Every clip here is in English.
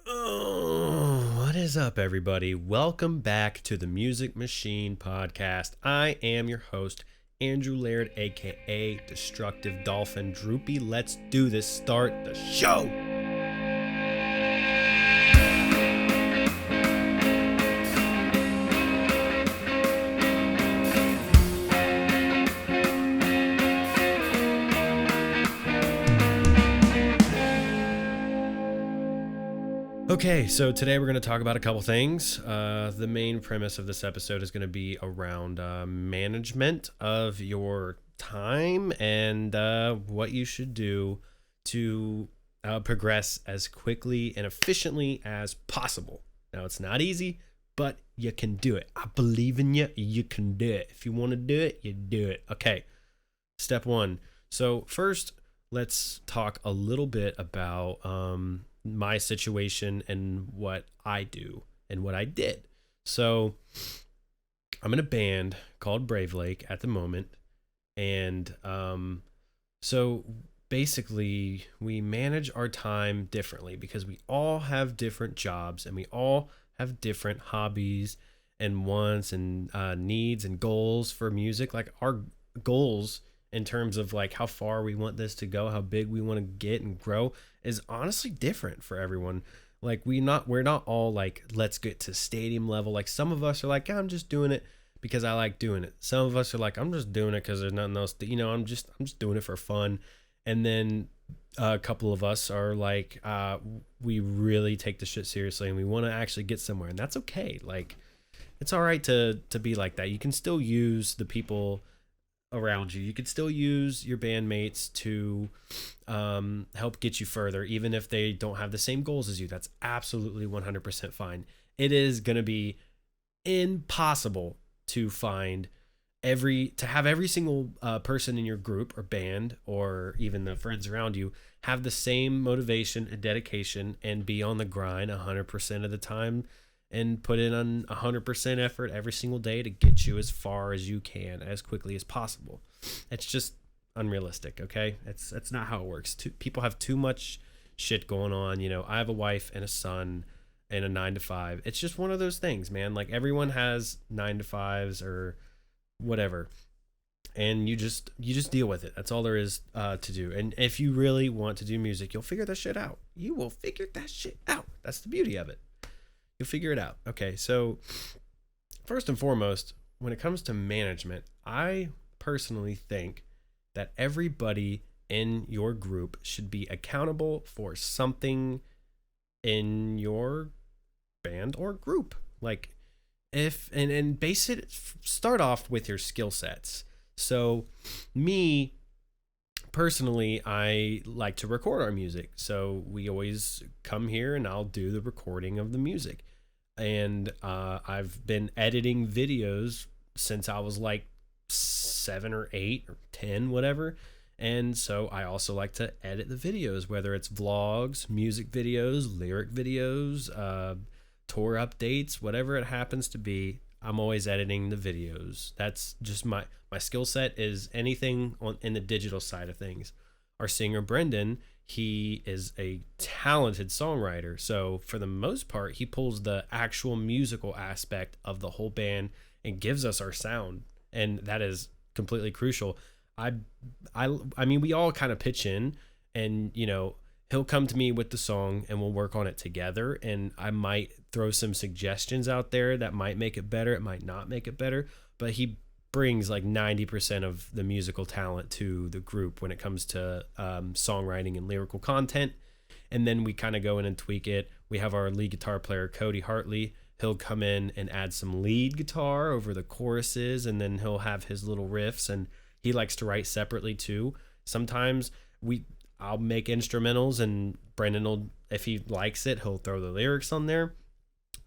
Oh, what is up, everybody? Welcome back to the Music Machine Podcast. I am your host, Andrew Laird, aka Destructive Dolphin Droopy. Let's do this. Start the show. Okay, so today we're going to talk about a couple things. The main premise of this episode is going to be around management of your time and what you should do to progress as quickly and efficiently as possible. Now, it's not easy, but you can do it. I believe in you. You can do it. If you want to do it, you do it. Okay, step one. So, first, let's talk a little bit about my situation and what I do and what I did. So I'm in a band called Brave Lake at the moment. And so basically, we manage our time differently because we all have different jobs and we all have different hobbies and wants and needs and goals for music. Like our goals in terms of like how far we want this to go, how big we want to get and grow is honestly different for everyone. Like we're not all like let's get to stadium level. Like some of us are like I'm just doing it because I like doing it. Some of us are like I'm just doing it because there's nothing else to, I'm just doing it for fun. And then a couple of us are like we really take the shit seriously and we want to actually get somewhere, and that's okay. Like it's all right to be like that. You can still use the people around you. You could still use your bandmates to help get you further, even if they don't have the same goals as you. That's absolutely 100% fine. It is going to be impossible to have every single person in your group or band or even the friends around you have the same motivation and dedication and be on the grind 100% of the time and put in on 100% effort every single day to get you as far as you can as quickly as possible. It's just unrealistic, okay? That's not how it works. People have too much shit going on. I have a wife and a son and a 9 to 5. It's just one of those things, man. Like everyone has 9 to 5s or whatever, and you just deal with it. That's all there is to do. And if you really want to do music, you'll figure that shit out. You will figure that shit out. That's the beauty of it. You'll figure it out. Okay, so first and foremost, when it comes to management, I personally think that everybody in your group should be accountable for something in your band or group. Like if and base it, start off with your skill sets. So me personally, I like to record our music. So we always come here and I'll do the recording of the music. And I've been editing videos since I was like 7 or 8 or 10, whatever. And so I also like to edit the videos, whether it's vlogs, music videos, lyric videos, tour updates, whatever it happens to be. I'm always editing the videos. That's just my skill set is anything in the digital side of things. Our singer Brendan, he is a talented songwriter. So for the most part, he pulls the actual musical aspect of the whole band and gives us our sound, and that is completely crucial. I I mean, we all kind of pitch in, and he'll come to me with the song and we'll work on it together, and I might throw some suggestions out there that might make it better, it might not make it better, but he brings like 90% of the musical talent to the group when it comes to songwriting and lyrical content. And then we kind of go in and tweak it. We have our lead guitar player Cody Hartley. He'll come in and add some lead guitar over the choruses, and then he'll have his little riffs, and he likes to write separately too. Sometimes I'll make instrumentals, and Brendan will, if he likes it, he'll throw the lyrics on there.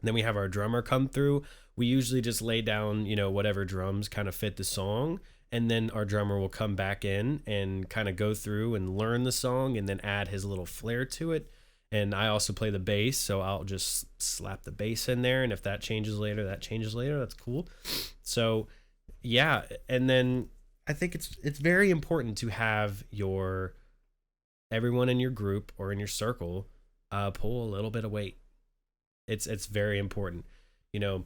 And then we have our drummer come through. We usually just lay down, whatever drums kind of fit the song, and then our drummer will come back in and kind of go through and learn the song and then add his little flair to it. And I also play the bass, so I'll just slap the bass in there, and if that changes later, that's cool. So yeah, and then I think it's very important to have everyone in your group or in your circle pull a little bit of weight. It's very important. You know,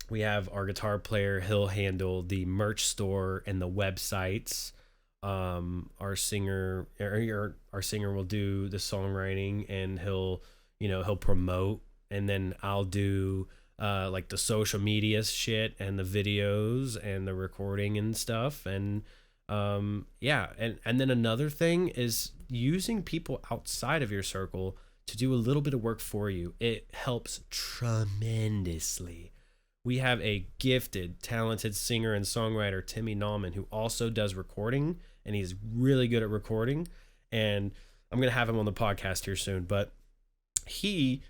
we have our guitar player, he'll handle the merch store and the websites. Our singer, our singer will do the songwriting, and he'll promote, and then I'll do like the social media shit and the videos and the recording and stuff. And yeah, and then another thing is using people outside of your circle to do a little bit of work for you. It helps tremendously. We have a gifted, talented singer and songwriter, Timmy Nauman, who also does recording, and he's really good at recording. And I'm going to have him on the podcast here soon, but he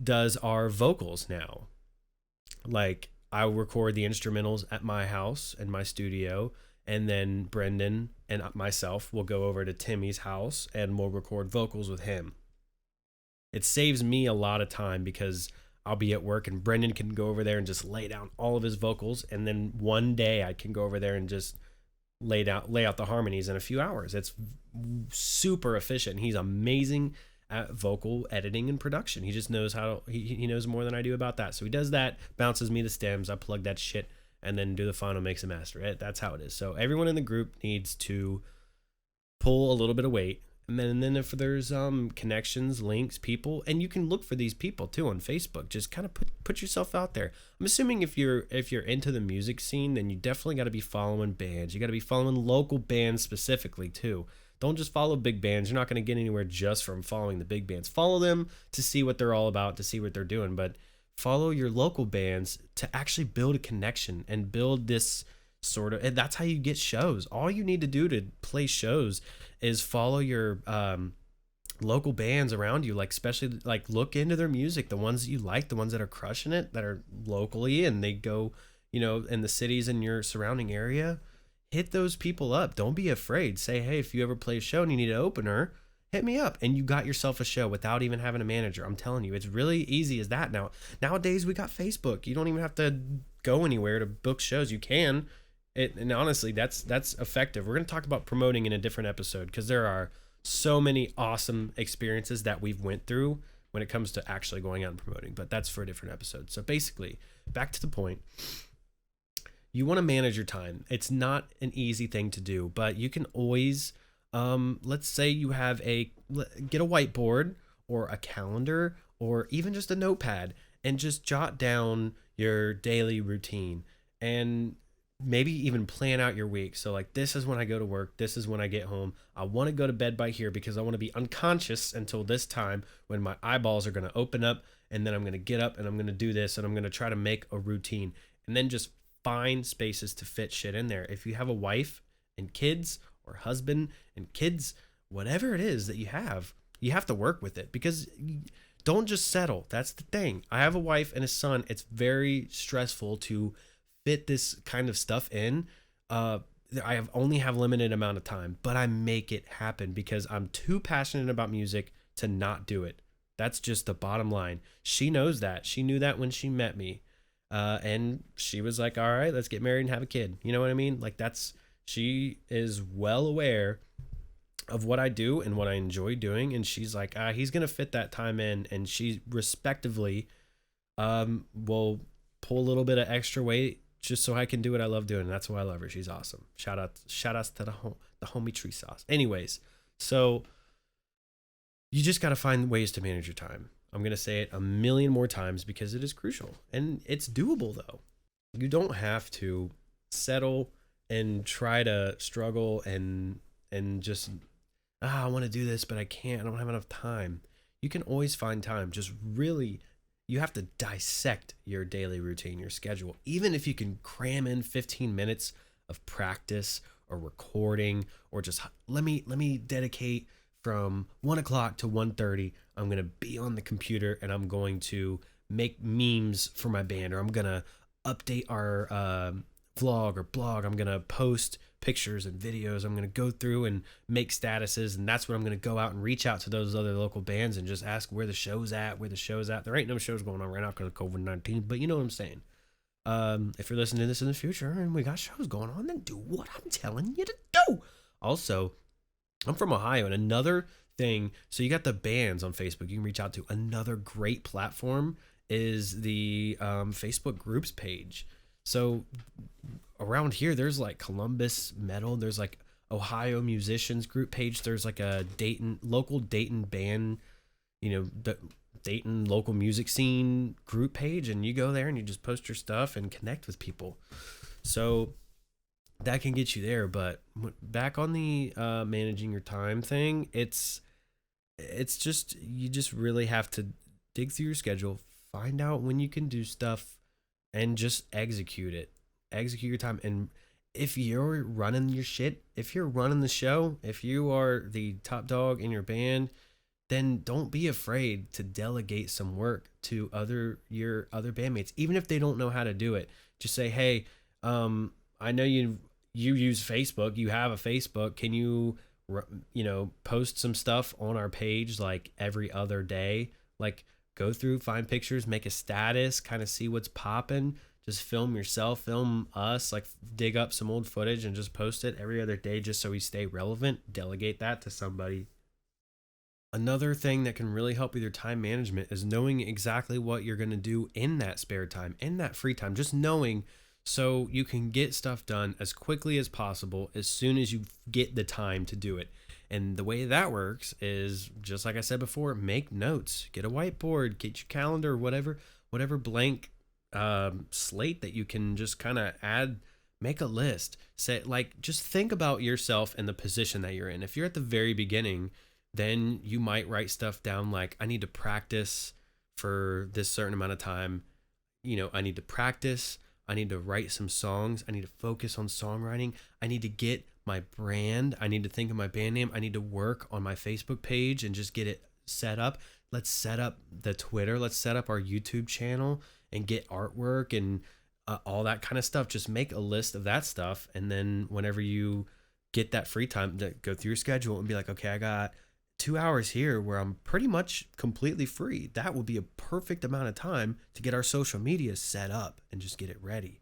does our vocals now. Like, I record the instrumentals at my house and my studio, and then Brendan and myself will go over to Timmy's house and we'll record vocals with him. It saves me a lot of time because I'll be at work and Brendan can go over there and just lay down all of his vocals, and then one day I can go over there and just lay out the harmonies in a few hours. It's super efficient. He's amazing at vocal editing and production. He just knows how to, he knows more than I do about that. So he does that, bounces me the stems, I plug that shit, and then do the final mix and master. That's how it is. So everyone in the group needs to pull a little bit of weight. And then if there's connections, links, people, and you can look for these people too on Facebook. Just kind of put yourself out there. I'm assuming if you're into the music scene, then you definitely got to be following bands. You got to be following local bands specifically too. Don't just follow big bands. You're not going to get anywhere just from following the big bands. Follow them to see what they're all about, to see what they're doing, but follow your local bands to actually build a connection and build this sort of, and that's how you get shows. All you need to do to play shows is follow your local bands around you, like especially like look into their music, the ones that you like, the ones that are crushing it, that are locally, and they go, in the cities in your surrounding area. Hit those people up. Don't be afraid. Say, hey, if you ever play a show and you need an opener, hit me up, and you got yourself a show without even having a manager. I'm telling you, it's really easy as that now. Nowadays we got Facebook. You don't even have to go anywhere to book shows. You can. And honestly, that's effective. We're going to talk about promoting in a different episode, because there are so many awesome experiences that we've went through when it comes to actually going out and promoting, but that's for a different episode. So basically, back to the point, you want to manage your time. It's not an easy thing to do, but you can always, let's say you get a whiteboard or a calendar or even just a notepad, and just jot down your daily routine, and maybe even plan out your week. So like, this is when I go to work, this is when I get home. I want to go to bed by here because I want to be unconscious until this time when my eyeballs are going to open up, and then I'm going to get up and I'm going to do this, and I'm going to try to make a routine, and then just find spaces to fit shit in there. If you have a wife and kids, or husband and kids, whatever it is that you have to work with it, because don't just settle. That's the thing. I have a wife and a son. It's very stressful to fit this kind of stuff in. I only have limited amount of time, but I make it happen because I'm too passionate about music to not do it. That's just the bottom line. She knows that. She knew that when she met me. And she was like, all right, let's get married and have a kid. You know what I mean? Like, she is well aware of what I do and what I enjoy doing. And she's like, he's going to fit that time in. And she respectively, will pull a little bit of extra weight just so I can do what I love doing. And that's why I love her. She's awesome. Shout outs to the homie Tree Sauce. Anyways, so you just got to find ways to manage your time. I'm going to say it a million more times because it is crucial, and it's doable though. You don't have to settle and try to struggle and just, I want to do this, but I can't. I don't have enough time. You can always find time. Just really, you have to dissect your daily routine, your schedule. Even if you can cram in 15 minutes of practice or recording, or just let me dedicate from 1 o'clock to 1:30, I'm going to be on the computer and I'm going to make memes for my band, or I'm going to update our vlog or blog. I'm going to post pictures and videos. I'm going to go through and make statuses, and that's what I'm going to go out and reach out to those other local bands and just ask where the show's at. There ain't no shows going on right now because of COVID-19, but you know what I'm saying. If you're listening to this in the future and we got shows going on, then do what I'm telling you to do. Also, I'm from Ohio, and another thing. So you got the bands on Facebook you can reach out to. Another great platform is the Facebook groups page. So around here, there's like Columbus Metal. There's like Ohio Musicians group page. There's like a local Dayton band, the Dayton local music scene group page, and you go there and you just post your stuff and connect with people. So that can get you there. But back on the managing your time thing, it's just, you just really have to dig through your schedule, find out when you can do stuff, and just execute it. Execute your time. And if you're running your shit, if you're running the show, if you are the top dog in your band, then don't be afraid to delegate some work to your other bandmates, even if they don't know how to do it. Just say, hey, I know you use Facebook, you have a Facebook, can you post some stuff on our page like every other day? Like, go through, find pictures, make a status, kind of see what's popping. Just film yourself, film us, like dig up some old footage and just post it every other day just so we stay relevant. Delegate that to somebody. Another thing that can really help with your time management is knowing exactly what you're going to do in that spare time, in that free time, just knowing, so you can get stuff done as quickly as possible as soon as you get the time to do it. And the way that works is, just like I said before, make notes, get a whiteboard, get your calendar, whatever blank slate that you can just kind of add. Make a list. Say, like, just think about yourself and the position that you're in. If you're at the very beginning, then you might write stuff down like, I need to practice for this certain amount of time. I need to practice. I need to write some songs. I need to focus on songwriting. I need to get my brand. I need to think of my band name. I need to work on my Facebook page and just get it set up. Let's set up the Twitter. Let's set up our YouTube channel and get artwork and all that kind of stuff. Just make a list of that stuff. And then whenever you get that free time, to go through your schedule and be like, okay, I got 2 hours here where I'm pretty much completely free. That will be a perfect amount of time to get our social media set up and just get it ready.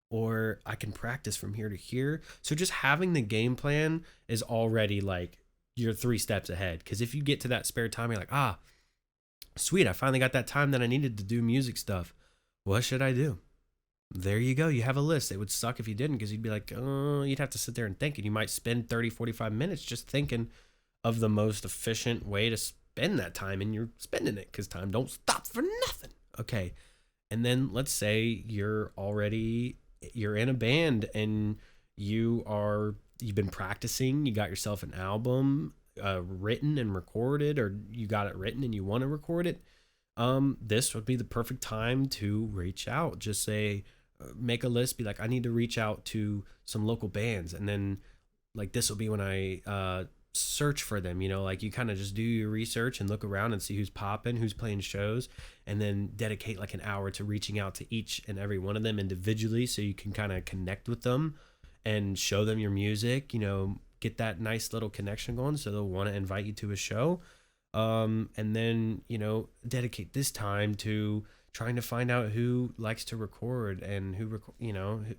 Or I can practice from here to here. So just having the game plan is already like, you're 3 steps ahead. Because if you get to that spare time, you're like, sweet, I finally got that time that I needed to do music stuff. What should I do? There you go. You have a list. It would suck if you didn't, because you'd be like, you'd have to sit there and think. And you might spend 30, 45 minutes just thinking of the most efficient way to spend that time, and you're spending it, because time don't stop for nothing. Okay. And then let's say you're in a band and you've been practicing, you got yourself an album written and recorded, or you got it written and you want to record it. This would be the perfect time to reach out. Just say, make a list, be like, I need to reach out to some local bands. And then like, this will be when I search for them, like, you kind of just do your research and look around and see who's popping, who's playing shows, and then dedicate like an hour to reaching out to each and every one of them individually, so you can kind of connect with them and show them your music, get that nice little connection going, so they'll want to invite you to a show. And then, dedicate this time to trying to find out who likes to record and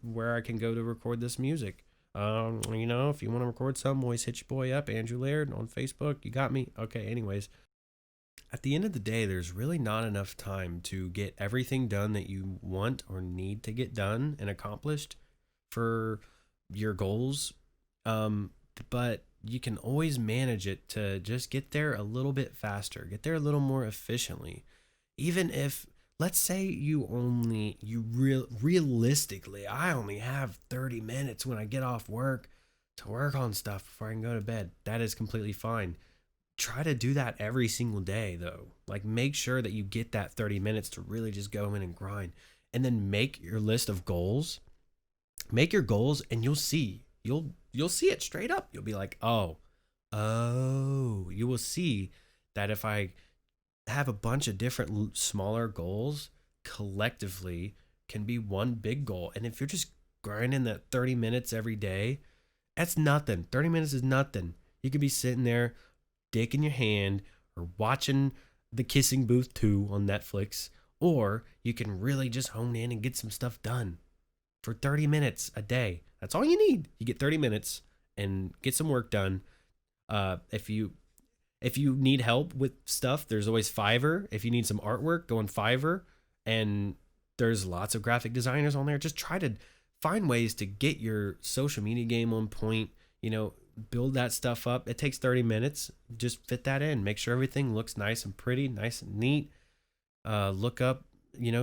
where I can go to record this music. If you want to record something, always hit your boy up, Andrew Laird, on Facebook. You got me. Okay. Anyways, at the end of the day, there's really not enough time to get everything done that you want or need to get done and accomplished for your goals. But you can always manage it to just get there a little bit faster, get there a little more efficiently. Even if, let's say realistically, I only have 30 minutes when I get off work to work on stuff before I can go to bed. That is completely fine. Try to do that every single day though. Like, make sure that you get that 30 minutes to really just go in and grind. And then make your list of goals. Make your goals, and you'll see it straight up. You'll be like, you will see that if I have a bunch of different smaller goals, collectively can be one big goal. And if you're just grinding that 30 minutes every day, that's nothing. 30 minutes is nothing. You could be sitting there, dick in your hand, or watching The Kissing Booth 2 on Netflix, or you can really just hone in and get some stuff done for 30 minutes a day. That's all you need. You get 30 minutes and get some work done. If you If you need help with stuff, there's always Fiverr. If you need some artwork, go on Fiverr. And there's lots of graphic designers on there. Just try to find ways to get your social media game on point. Build that stuff up. It takes 30 minutes. Just fit that in. Make sure everything looks nice and pretty, nice and neat. Look up,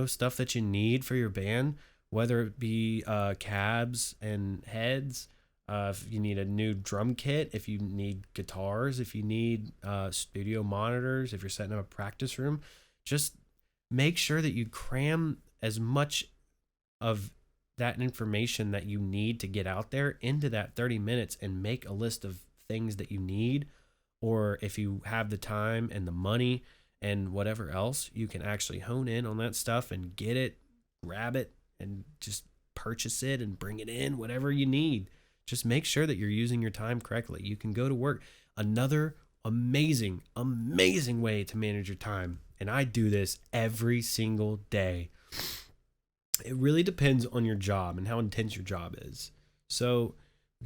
stuff that you need for your band, whether it be cabs and heads. If you need a new drum kit, if you need guitars, if you need studio monitors, if you're setting up a practice room, just make sure that you cram as much of that information that you need to get out there into that 30 minutes and make a list of things that you need. Or if you have the time and the money and whatever else, you can actually hone in on that stuff and get it, grab it, and just purchase it and bring it in, whatever you need. Just make sure that you're using your time correctly. You can go to work. Another amazing, amazing way to manage your time, and I do this every single day. It really depends on your job and how intense your job is. So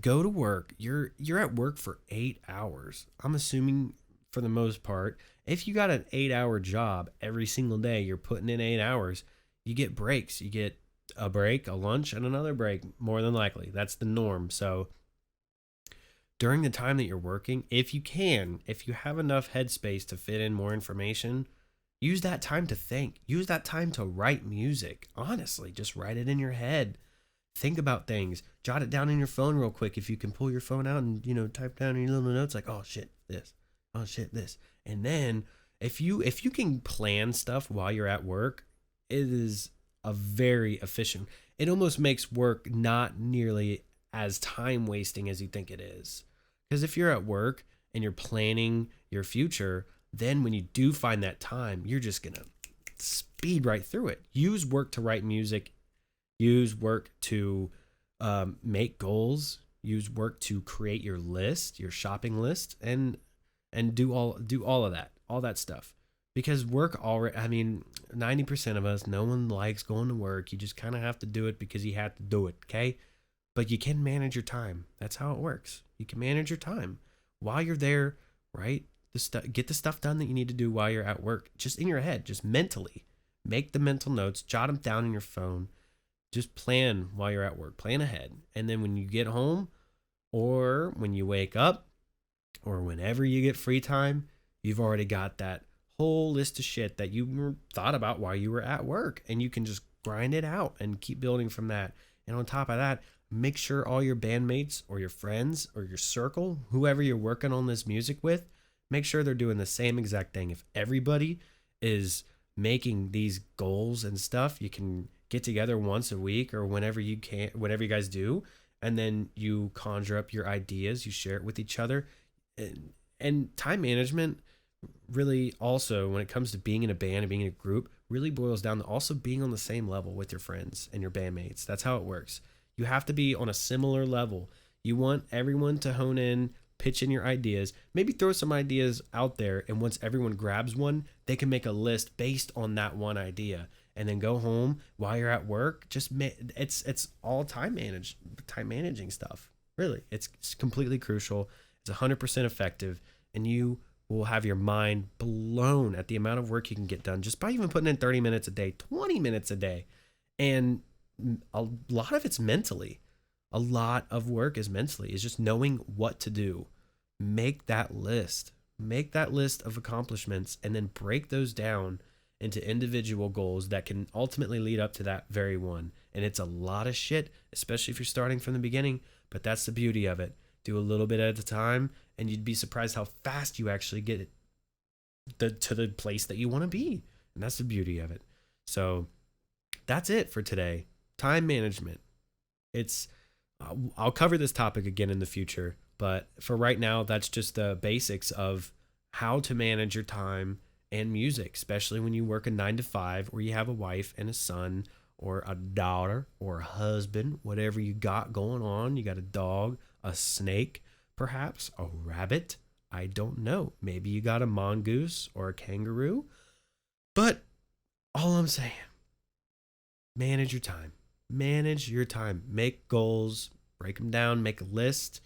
go to work. You're at work for 8 hours. I'm assuming for the most part, if you got an 8-hour job every single day, you're putting in 8 hours, you get breaks. You get a break, a lunch, and another break, more than likely. That's the norm. So during the time that you're working, if you have enough headspace to fit in more information, use that time to think. Use that time to write music. Honestly, just write it in your head. Think about things. Jot it down in your phone real quick. If you can pull your phone out and, type down in your little notes like, oh shit, this. Oh shit, this. And then if you can plan stuff while you're at work, it is a very efficient. It almost makes work not nearly as time wasting as you think it is. Because if you're at work and you're planning your future, then when you do find that time, you're just going to speed right through it. Use work to write music. Use work to make goals. Use work to create your list, your shopping list, and do all of that, all that stuff. Because work already, 90% of us, no one likes going to work. You just kind of have to do it because you have to do it, okay? But you can manage your time. That's how it works. You can manage your time while you're there, right? Get the stuff done that you need to do while you're at work, just in your head, just mentally. Make the mental notes, jot them down in your phone. Just plan while you're at work, plan ahead. And then when you get home or when you wake up or whenever you get free time, you've already got that whole list of shit that you thought about while you were at work, and you can just grind it out and keep building from that. And on top of that, make sure all your bandmates or your friends or your circle, whoever you're working on this music with, make sure they're doing the same exact thing. If everybody is making these goals and stuff, you can get together once a week or whenever you can, whatever you guys do, and then you conjure up your ideas, you share it with each other. And time management really also, when it comes to being in a band and being in a group, really boils down to also being on the same level with your friends and your bandmates. That's how it works. You have to be on a similar level. You want everyone to hone in, pitch in your ideas, maybe throw some ideas out there, and once everyone grabs one, they can make a list based on that one idea, and then go home while you're at work. It's all time managing stuff. Really, it's completely crucial. It's 100% effective, and you will have your mind blown at the amount of work you can get done just by even putting in 30 minutes a day, 20 minutes a day. And a lot of it's mentally. A lot of work is mentally, is just knowing what to do. Make that list. Make that list of accomplishments and then break those down into individual goals that can ultimately lead up to that very one. And it's a lot of shit, especially if you're starting from the beginning, but that's the beauty of it. Do a little bit at a time, and you'd be surprised how fast you actually get it to the place that you want to be. And that's the beauty of it. So that's it for today. Time management. I'll cover this topic again in the future, but for right now, that's just the basics of how to manage your time and music, especially when you work a 9 to 5 or you have a wife and a son or a daughter or a husband, whatever you got going on. You got a dog, a snake, perhaps a rabbit. I don't know. Maybe you got a mongoose or a kangaroo. But all I'm saying, manage your time. Manage your time. Make goals, break them down, make a list,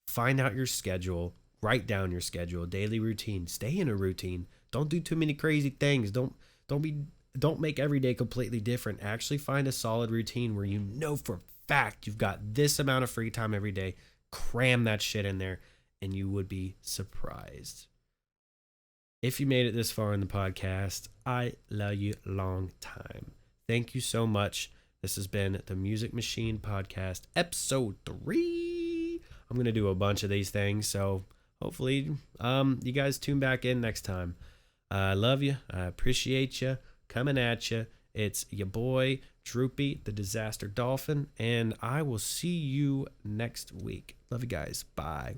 find out your schedule, write down your schedule, daily routine. Stay in a routine. Don't do too many crazy things. Don't make every day completely different. Actually find a solid routine where you know for a fact you've got this amount of free time every day. Cram that shit in there and you would be surprised. If you made it this far in the podcast, I love you long time. Thank you so much. This has been the Music Machine Podcast, episode 3. I'm going to do a bunch of these things, so hopefully you guys tune back in next time. I love you. I appreciate you. Coming at you. It's your boy, Droopy, the Disaster Dolphin, and I will see you next week. Love you guys. Bye.